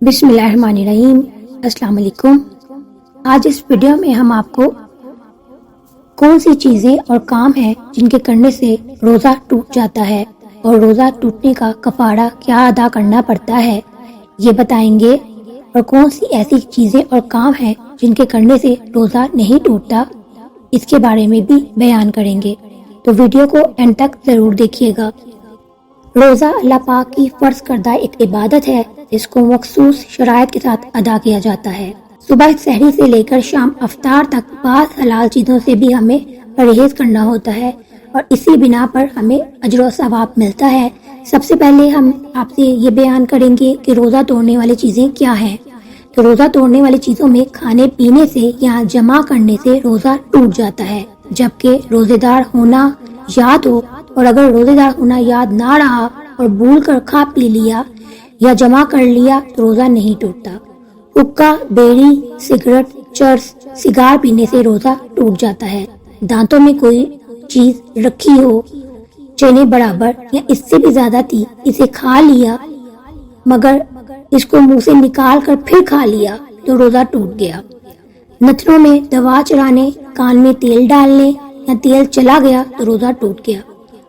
بسم اللہ الرحمن الرحیم۔ السلام علیکم۔ آج اس ویڈیو میں ہم آپ کو کون سی چیزیں اور کام ہیں جن کے کرنے سے روزہ ٹوٹ جاتا ہے اور روزہ ٹوٹنے کا کفارہ کیا ادا کرنا پڑتا ہے یہ بتائیں گے، اور کون سی ایسی چیزیں اور کام ہیں جن کے کرنے سے روزہ نہیں ٹوٹتا اس کے بارے میں بھی بیان کریں گے، تو ویڈیو کو اینڈ تک ضرور دیکھیے گا۔ روزہ اللہ پاک کی فرض کردہ ایک عبادت ہے جس کو مخصوص شرائط کے ساتھ ادا کیا جاتا ہے۔ صبح سحری سے لے کر شام افطار تک بعض حلال چیزوں سے بھی ہمیں پرہیز کرنا ہوتا ہے اور اسی بنا پر ہمیں اجر و ثواب ملتا ہے۔ سب سے پہلے ہم آپ سے یہ بیان کریں گے کہ روزہ توڑنے والی چیزیں کیا ہیں۔ تو روزہ توڑنے والی چیزوں میں کھانے پینے سے یا جمع کرنے سے روزہ ٹوٹ جاتا ہے، جبکہ روزے دار ہونا یاد ہو، اور اگر روزے دار ہونا یاد نہ رہا اور بھول کر کھا پی لیا یا جمع کر لیا تو روزہ نہیں ٹوٹتا۔ حقہ، بیڑی، سگریٹ، چرس، سگار پینے سے روزہ ٹوٹ جاتا ہے۔ دانتوں میں کوئی چیز رکھی ہو، چنے برابر یا اس سے بھی زیادہ تھی، اسے کھا لیا مگر اس کو منہ سے نکال کر پھر کھا لیا تو روزہ ٹوٹ گیا۔ نتنوں میں دوا چڑھانے، کان میں تیل ڈالنے یا تیل چلا گیا تو روزہ ٹوٹ گیا،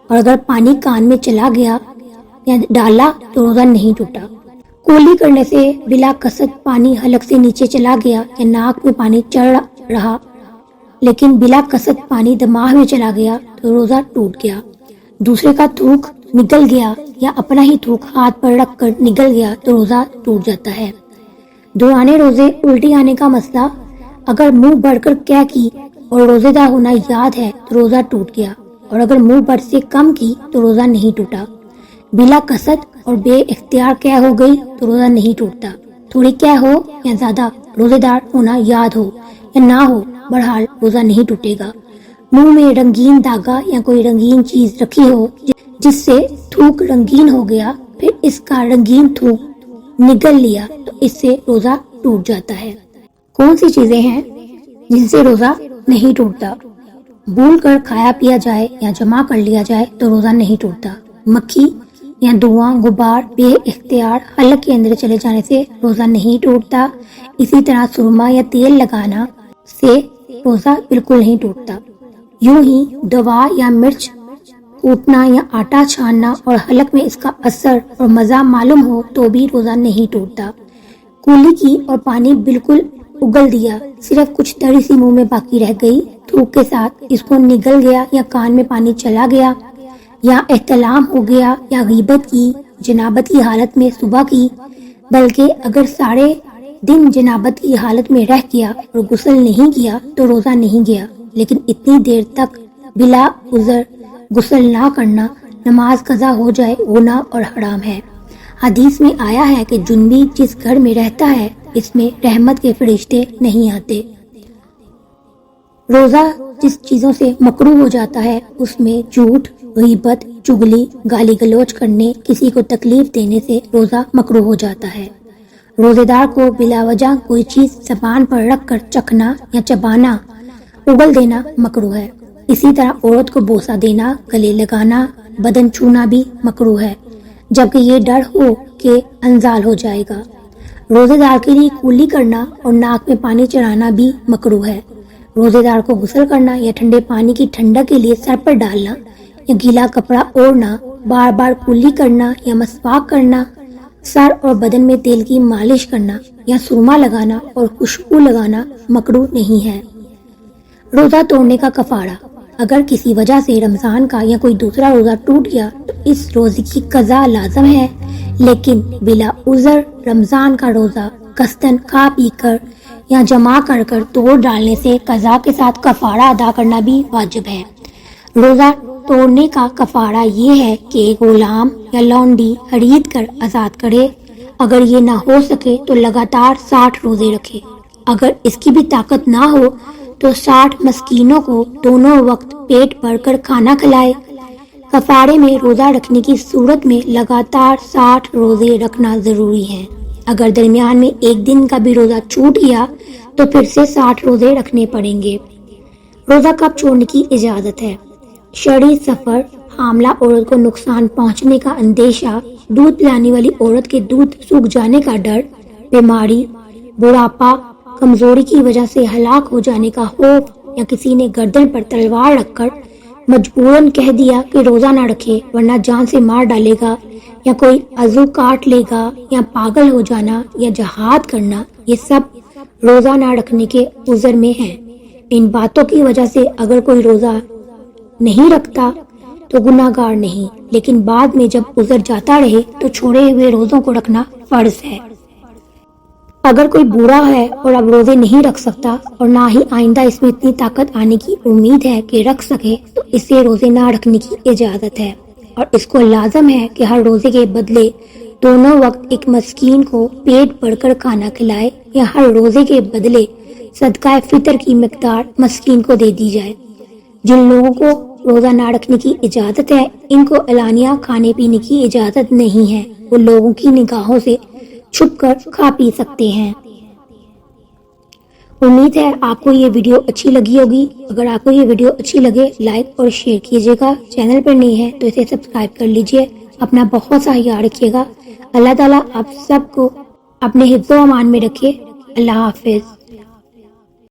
اور اگر پانی کان میں چلا گیا یا ڈالا تو روزہ نہیں ٹوٹا۔ کولی کرنے سے بلا قصد پانی حلق سے نیچے چلا گیا یا ناک میں پانی چڑھ رہا لیکن بلا قصد پانی دماغ میں چلا گیا تو روزہ ٹوٹ گیا۔ دوسرے کا تھوک نکل گیا یا اپنا ہی تھوک ہاتھ پر رکھ کر نکل گیا تو روزہ ٹوٹ جاتا ہے۔ دوران روزے الٹی آنے کا مسئلہ، اگر منہ بڑھ کر کیا کی اور روزے دار ہونا یاد ہے تو روزہ ٹوٹ گیا، اور اگر منہ بڑھ سے کم کی تو روزہ نہیں ٹوٹا۔ بلا قصد اور بے اختیار کیا ہو گئی تو روزہ نہیں ٹوٹتا۔ تھوڑی کیا ہو یا زیادہ، روزے دار ہونا یاد ہو یا نہ ہو، بہرحال روزہ نہیں ٹوٹے گا۔ منہ میں رنگین دھاگا یا کوئی رنگین چیز رکھی ہو جس سے تھوک رنگین ہو گیا، پھر اس کا رنگین تھوک نگل لیا تو اس سے روزہ ٹوٹ جاتا ہے۔ کون سی چیزیں ہیں جن سے روزہ نہیں ٹوٹتا؟ بھول کر کھایا پیا جائے یا جمع کر لیا جائے تو روزہ نہیں ٹوٹتا۔ مکھی یا دھواں، غبار بے اختیار حلق کے اندر چلے جانے سے روزہ نہیں ٹوٹتا۔ اسی طرح سرما یا تیل لگانا سے روزہ بالکل نہیں ٹوٹتا۔ یوں ہی دوا یا مرچ کوٹنا یا آٹا چھاننا اور حلق میں اس کا اثر اور مزہ معلوم ہو تو بھی روزہ نہیں ٹوٹتا۔ کولی کی اور پانی بالکل اگل دیا، صرف کچھ تری سی منہ میں باقی رہ گئی، تھوک کے ساتھ اس کو نگل گیا یا کان میں پانی چلا گیا یا احتلام ہو گیا یا غیبت کی، جنابت کی حالت میں صبح کی، بلکہ اگر سارے دن جنابت کی حالت میں رہ گیا اور غسل نہیں کیا تو روزہ نہیں گیا، لیکن اتنی دیر تک بلا عذر غسل نہ کرنا، نماز قضا ہو جائے، گناہ اور حرام ہے۔ حدیث میں آیا ہے کہ جنبی جس گھر میں رہتا ہے اس میں رحمت کے فرشتے نہیں آتے۔ روزہ جس چیزوں سے مکروہ ہو جاتا ہے اس میں جھوٹ، غیبت، چغلی، گالی گلوچ کرنے، کسی کو تکلیف دینے سے روزہ مکروہ ہو جاتا ہے۔ روزے دار کو بلا وجہ کوئی چیز زبان پر رکھ کر چکھنا یا چبانا، اگل دینا مکروہ ہے۔ اسی طرح عورت کو بوسہ دینا، گلے لگانا، بدن چھونا بھی مکروہ ہے، جبکہ یہ ڈر ہو کہ انزال ہو جائے گا۔ روزے دار کے لیے کولی کرنا اور ناک میں پانی چڑھانا بھی مکروہ ہے۔ روزے دار کو غسل کرنا یا ٹھنڈے پانی کی ٹھنڈک کے لیے سر پر ڈالنا یا گیلا کپڑا اوڑھنا، بار بار کولی کرنا یا مسواک کرنا، سر اور بدن میں تیل کی مالش کرنا یا سرما لگانا اور خوشبو لگانا مکروہ نہیں ہے۔ روزہ توڑنے کا کفارہ، اگر کسی وجہ سے رمضان کا یا کوئی دوسرا روزہ ٹوٹ گیا تو اس روزے کی قضا لازم ہے، لیکن بلا عذر رمضان کا روزہ قصداً کھا پی کر یا جمع کر کر توڑ ڈالنے سے قضا کے ساتھ کفارہ ادا کرنا بھی واجب ہے۔ روزہ توڑنے کا کفارہ یہ ہے کہ غلام یا لونڈی خرید کر آزاد کرے، اگر یہ نہ ہو سکے تو لگاتار 60 روزے رکھے، اگر اس کی بھی طاقت نہ ہو تو 60 مسکینوں کو دونوں وقت پیٹ بھر کر کھانا کھلائے۔ کفارے میں روزہ رکھنے کی صورت میں لگاتار 60 روزے رکھنا ضروری ہے۔ اگر درمیان میں ایک دن کا بھی روزہ چھوٹ گیا تو پھر سے 60 روزے رکھنے پڑیں گے۔ روزہ کب چھوڑنے کی اجازت ہے؟ شرعی سفر، حاملہ عورت کو نقصان پہنچنے کا اندیشہ، دودھ پلانے والی عورت کے دودھ سوکھ جانے کا ڈر، بیماری، بڑھاپا، کمزوری کی وجہ سے ہلاک ہو جانے کا خوف، یا کسی نے گردن پر تلوار رکھ کر مجبوراً کہہ دیا کہ روزہ نہ رکھے ورنہ جان سے مار ڈالے گا، یا کوئی عضو کاٹ لے گا، یا پاگل ہو جانا یا جہاد کرنا، یہ سب روزہ نہ رکھنے کے عذر میں ہیں۔ ان باتوں کی وجہ سے اگر کوئی روزہ نہیں رکھتا تو گناہ گار نہیں، لیکن بعد میں جب عذر جاتا رہے تو چھوڑے ہوئے روزوں کو رکھنا فرض ہے۔ اگر کوئی بوڑھا ہے اور اب روزے نہیں رکھ سکتا اور نہ ہی آئندہ اس میں اتنی طاقت آنے کی امید ہے کہ رکھ سکے، تو اسے روزے نہ رکھنے کی اجازت ہے، اور اس کو لازم ہے کہ ہر روزے کے بدلے دونوں وقت ایک مسکین کو پیٹ بھر کر کھانا کھلائے، یا ہر روزے کے بدلے صدقہ فطر کی مقدار مسکین کو دے دی جائے۔ جن لوگوں کو روزہ نہ رکھنے کی اجازت ہے، ان کو اعلانیہ کھانے پینے کی اجازت نہیں ہے، وہ لوگوں کی نگاہوں سے چھپ کر کھا پی سکتے ہیں۔ امید ہے آپ کو یہ ویڈیو اچھی لگی ہوگی۔ اگر آپ کو یہ ویڈیو اچھی لگے لائک اور شیئر کیجیے گا، چینل پر نہیں ہے تو اسے سبسکرائب کر لیجیے۔ اپنا بہت سا خیال رکھیے گا۔ اللہ تعالیٰ آپ سب کو اپنے حفظ و امان میں رکھے۔ اللہ حافظ۔